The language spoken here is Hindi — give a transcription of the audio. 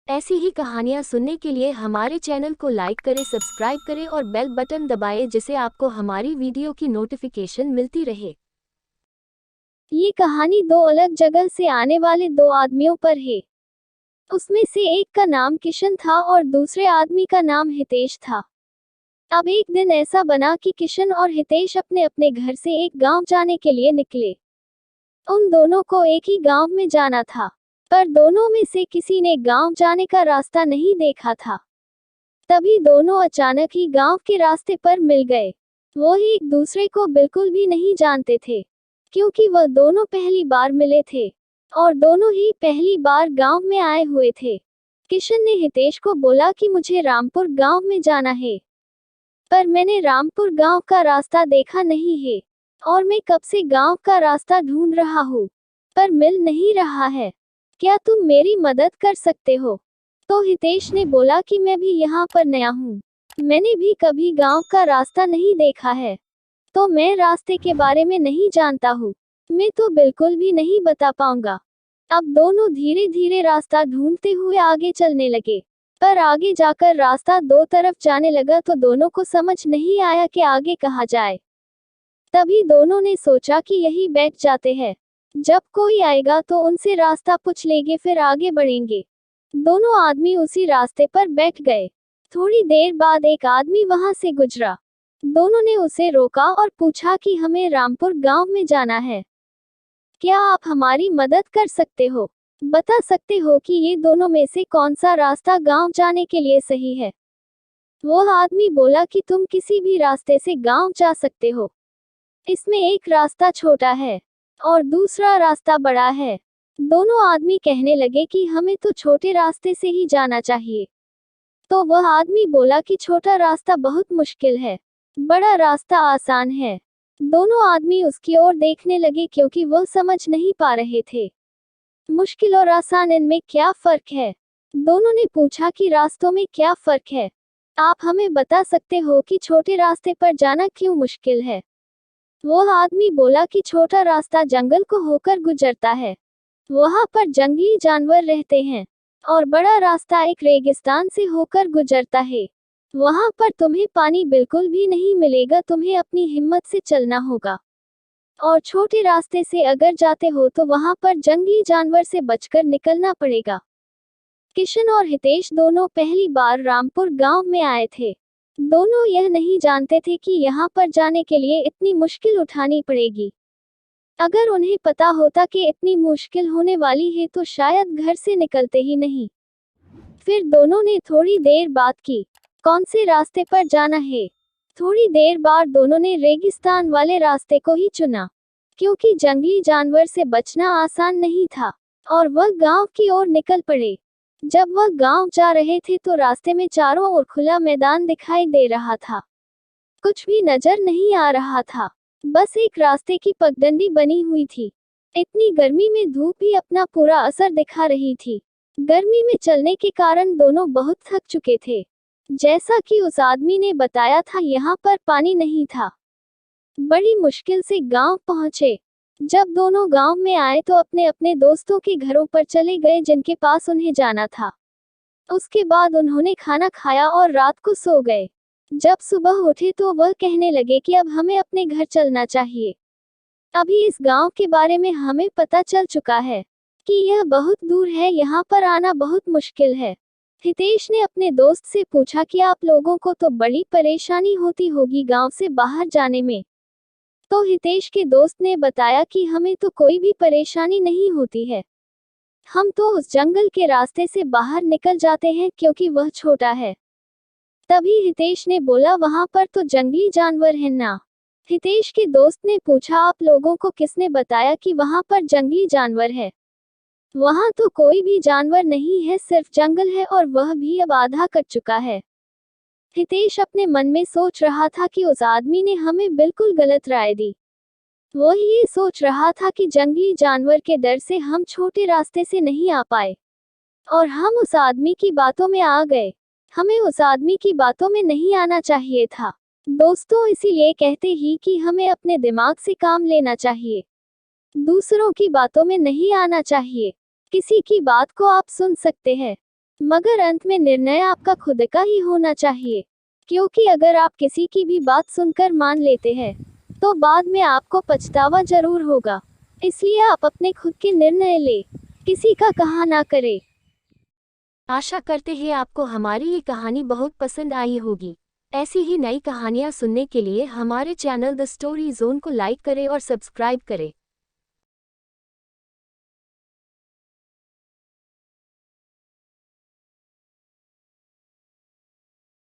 ऐसी ही कहानियाँ सुनने के लिए हमारे चैनल को लाइक करें, सब्सक्राइब करें और बेल बटन दबाएं, जिससे आपको हमारी वीडियो की नोटिफिकेशन मिलती रहे। ये कहानी दो अलग जगह से आने वाले दो आदमियों पर है। उसमें से एक का नाम किशन था और दूसरे आदमी का नाम हितेश था। अब एक दिन ऐसा बना कि किशन और हितेश अपने अपने घर से एक गांव जाने के लिए निकले। उन दोनों को एक ही गांव में जाना था, पर दोनों में से किसी ने गांव जाने का रास्ता नहीं देखा था। तभी दोनों अचानक ही गांव के रास्ते पर मिल गए। वो एक दूसरे को बिल्कुल भी नहीं जानते थे, क्योंकि वह दोनों पहली बार मिले थे और दोनों ही पहली बार गांव में आए हुए थे। किशन ने हितेश को बोला कि मुझे रामपुर गांव में जाना है, पर मैंने रामपुर गांव का रास्ता देखा नहीं है और मैं कब से गांव का रास्ता ढूंढ रहा हूँ, पर मिल नहीं रहा है। क्या तुम मेरी मदद कर सकते हो? तो हितेश ने बोला कि मैं भी यहाँ पर नया हूँ, मैंने भी कभी गांव का रास्ता नहीं देखा है, तो मैं रास्ते के बारे में नहीं जानता हूँ, मैं तो बिल्कुल भी नहीं बता पाऊंगा। अब दोनों धीरे धीरे रास्ता ढूंढते हुए आगे चलने लगे, पर आगे जाकर रास्ता दो तरफ जाने लगा तो दोनों को समझ नहीं आया कि आगे कहाँ जाए। तभी दोनों ने सोचा कि यही बैठ जाते हैं, जब कोई आएगा तो उनसे रास्ता पूछ लेंगे, फिर आगे बढ़ेंगे। दोनों आदमी उसी रास्ते पर बैठ गए। थोड़ी देर बाद एक आदमी वहां से गुजरा। दोनों ने उसे रोका और पूछा कि हमें रामपुर गांव में जाना है, क्या आप हमारी मदद कर सकते हो? बता सकते हो कि ये दोनों में से कौन सा रास्ता गांव जाने के लिए सही है? वो आदमी बोला कि तुम किसी भी रास्ते से गांव जा सकते हो, इसमें एक रास्ता छोटा है और दूसरा रास्ता बड़ा है। दोनों आदमी कहने लगे कि हमें तो छोटे रास्ते से ही जाना चाहिए। तो वह आदमी बोला कि छोटा रास्ता बहुत मुश्किल है, बड़ा रास्ता आसान है। दोनों आदमी उसकी ओर देखने लगे, क्योंकि वह समझ नहीं पा रहे थे मुश्किल और आसान इनमें क्या फर्क है। दोनों ने पूछा कि रास्तों में क्या फर्क है, आप हमें बता सकते हो कि छोटे रास्ते पर जाना क्यों मुश्किल है? वो आदमी बोला कि छोटा रास्ता जंगल को होकर गुजरता है, वहां पर जंगली जानवर रहते हैं, और बड़ा रास्ता एक रेगिस्तान से होकर गुजरता है, वहां पर तुम्हें पानी बिल्कुल भी नहीं मिलेगा, तुम्हें अपनी हिम्मत से चलना होगा। और छोटे रास्ते से अगर जाते हो तो वहां पर जंगली जानवर से बचकर निकलना पड़ेगा। किशन और हितेश दोनों पहली बार रामपुर गांव में आए थे। दोनों यह नहीं जानते थे कि यहाँ पर जाने के लिए इतनी मुश्किल उठानी पड़ेगी। अगर उन्हें पता होता कि इतनी मुश्किल होने वाली है तो शायद घर से निकलते ही नहीं। फिर दोनों ने थोड़ी देर बात की, कौन से रास्ते पर जाना है। थोड़ी देर बाद दोनों ने रेगिस्तान वाले रास्ते को ही चुना, क्योंकि जंगली जानवर से बचना आसान नहीं था, और वह गांव की ओर निकल पड़े। जब वह गांव जा रहे थे तो रास्ते में चारों ओर खुला मैदान दिखाई दे रहा था, कुछ भी नजर नहीं आ रहा था, बस एक रास्ते की पगडंडी बनी हुई थी। इतनी गर्मी में धूप भी अपना पूरा असर दिखा रही थी। गर्मी में चलने के कारण दोनों बहुत थक चुके थे। जैसा कि उस आदमी ने बताया था, यहाँ पर पानी नहीं था। बड़ी मुश्किल से गांव पहुंचे। जब दोनों गांव में आए तो अपने अपने दोस्तों के घरों पर चले गए जिनके पास उन्हें जाना था। उसके बाद उन्होंने खाना खाया और रात को सो गए। जब सुबह उठे तो वह कहने लगे कि अब हमें अपने घर चलना चाहिए। अभी इस गांव के बारे में हमें पता चल चुका है कि यह बहुत दूर है, यहाँ पर आना बहुत मुश्किल है। हितेश ने अपने दोस्त से पूछा कि आप लोगों को तो बड़ी परेशानी होती होगी गांव से बाहर जाने में। तो हितेश के दोस्त ने बताया कि हमें तो कोई भी परेशानी नहीं होती है, हम तो उस जंगल के रास्ते से बाहर निकल जाते हैं क्योंकि वह छोटा है। तभी हितेश ने बोला, वहां पर तो जंगली जानवर हैं ना? हितेश के दोस्त ने पूछा, आप लोगों को किसने बताया कि वहां पर जंगली जानवर है? वहां तो कोई भी जानवर नहीं है, सिर्फ जंगल है, और वह भी अब आधा कट चुका है। हितेश अपने मन में सोच रहा था कि उस आदमी ने हमें बिल्कुल गलत राय दी। वो ये सोच रहा था कि जंगली जानवर के डर से हम छोटे रास्ते से नहीं आ पाए, और हम उस आदमी की बातों में आ गए। हमें उस आदमी की बातों में नहीं आना चाहिए था। दोस्तों, इसीलिए कहते ही कि हमें अपने दिमाग से काम लेना चाहिए, दूसरों की बातों में नहीं आना चाहिए। किसी की बात को आप सुन सकते हैं, मगर अंत में निर्णय आपका खुद का ही होना चाहिए, क्योंकि अगर आप किसी की भी बात सुनकर मान लेते हैं तो बाद में आपको पछतावा जरूर होगा। इसलिए आप अपने खुद के निर्णय ले, किसी का कहा ना करें। आशा करते हैं आपको हमारी ये कहानी बहुत पसंद आई होगी। ऐसी ही नई कहानियाँ सुनने के लिए हमारे चैनल द स्टोरी जोन को लाइक करें और सब्सक्राइब करें।